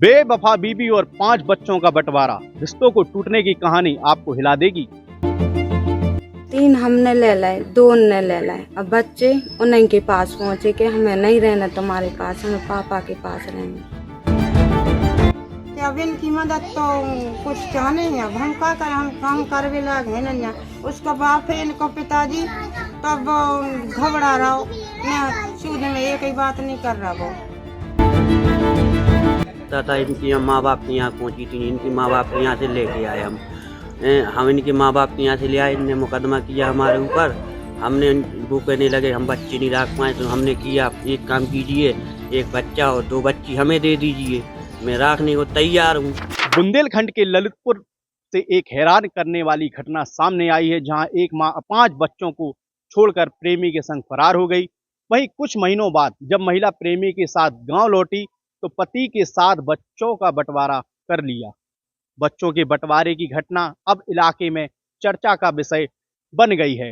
बेवफा बीबी और 5 बच्चों का बंटवारा, रिश्तों को टूटने की कहानी आपको हिला देगी। 3 हमने ले लाए, 2 उनने ले लाए। अब बच्चे उन्हीं के पास पहुँचे कि हमें नहीं रहना तुम्हारे पास, हमें पापा के पास रहना। अब इनकी मदद तो कुछ चाहने हैं, अब हम क्या करें, हम काम करवे लाग है ना। उसका बाप है, इनको पिताजी तब घबरा रहा हो ना, सूद में एक ही बात नहीं कर रहा वो। था इनकी माँ बाप के यहाँ पहुँची थी, इनकी माँ बाप के यहाँ से लेके आए हम इनके माँ बाप के यहाँ से ले आए। इनने मुकदमा किया हमारे ऊपर, हमने वो कहने लगे हम बच्चे नहीं रख पाए, तो हमने किया एक काम कीजिए, एक बच्चा और 2 बच्ची हमें दे दीजिए, मैं रखने को तैयार हूँ। बुंदेलखंड के ललितपुर से एक हैरान करने वाली घटना सामने आई है, जहां एक मां 5 बच्चों को छोड़कर प्रेमी के संग फरार हो गई। वहीं कुछ महीनों बाद जब महिला प्रेमी के साथ गांव लौटी तो पति के साथ बच्चों का बंटवारा कर लिया। बच्चों के बंटवारे की घटना अब इलाके में चर्चा का विषय बन गई है।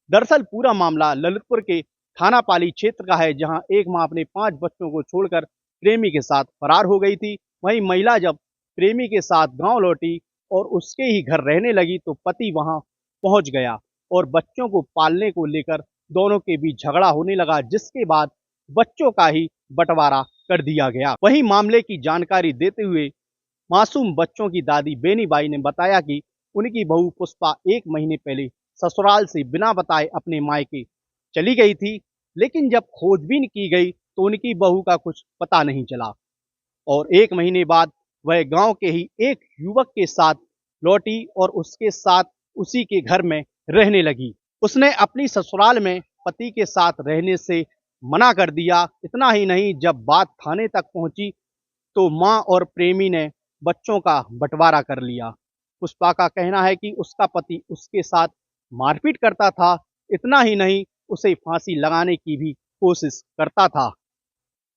दरअसल पूरा मामला ललितपुर के थानापाली क्षेत्र का है, जहां एक मां अपने 5 बच्चों को छोड़कर प्रेमी के साथ फरार हो गई थी। वहीं महिला जब प्रेमी के साथ गांव लौटी और उसके ही घर रहने लगी तो पति वहां पहुंच गया और बच्चों को पालने को लेकर दोनों के बीच झगड़ा होने लगा, जिसके बाद बच्चों का ही बंटवारा कर दिया गया। वहीं मामले की जानकारी देते हुए मासूम बच्चों की दादी बेनी बाई ने बताया कि उनकी बहू पुष्पा 1 महीने पहले ससुराल से बिना बताए अपने मायके चली गई थी, लेकिन जब खोजबीन की गई तो उनकी बहू का कुछ पता नहीं चला और 1 महीने बाद वह गांव के ही एक युवक के साथ लौटी और उसके साथ उसी के घर में रहने लगी। उसने अपनी ससुराल में पति के साथ रहने से मना कर दिया। इतना ही नहीं, जब बात थाने तक पहुंची तो मां और प्रेमी ने बच्चों का बंटवारा कर लिया। पुष्पा का कहना है कि उसका पति उसके साथ मारपीट करता था। इतना ही नहीं, उसे फांसी लगाने की भी कोशिश करता था,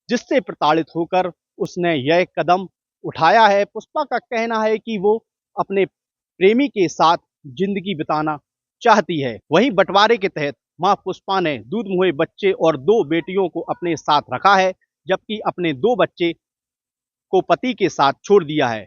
जिससे प्रताड़ित होकर उसने यह कदम उठाया है। पुष्पा का कहना है कि वो अपने प्रेमी के साथ जिंदगी बिताना चाहती है। वहीं बंटवारे के तहत मां पुष्पा ने दूध मुहे बच्चे और 2 बेटियों को अपने साथ रखा है, जबकि अपने 2 बच्चे को पति के साथ छोड़ दिया है।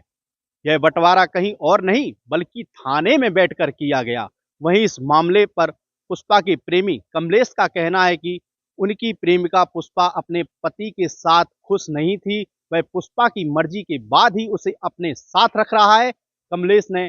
यह बंटवारा कहीं और नहीं बल्कि थाने में बैठकर किया गया। वहीं इस मामले पर पुष्पा के प्रेमी कमलेश का कहना है कि उनकी प्रेमिका पुष्पा अपने पति के साथ खुश नहीं थी, वह पुष्पा की मर्जी के बाद ही उसे अपने साथ रख रहा है। कमलेश ने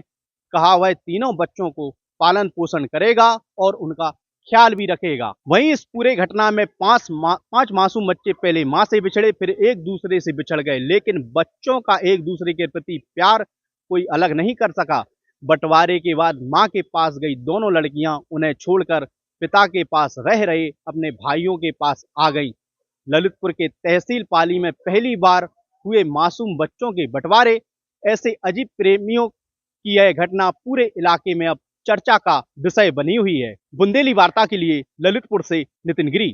कहा वह तीनों बच्चों को पालन पोषण करेगा और उनका ख्याल भी रखेगा। वहीं इस पूरे घटना में 5 मासूम बच्चे पहले मां से बिछड़े, फिर एक दूसरे से बिछड़ गए, लेकिन बच्चों का एक दूसरे के प्रति प्यार कोई अलग नहीं कर सका। बंटवारे के बाद मां के पास गई दोनों लड़कियां उन्हें छोड़कर पिता के पास रह रहे अपने भाइयों के पास आ गई। ललितपुर के तहसील पाली में पहली बार हुए मासूम बच्चों के बंटवारे। ऐसे अजीब प्रेमियों की यह घटना पूरे इलाके में अब चर्चा का विषय बनी हुई है। बुंदेली वार्ता के लिए ललितपुर से नितिन गिरी।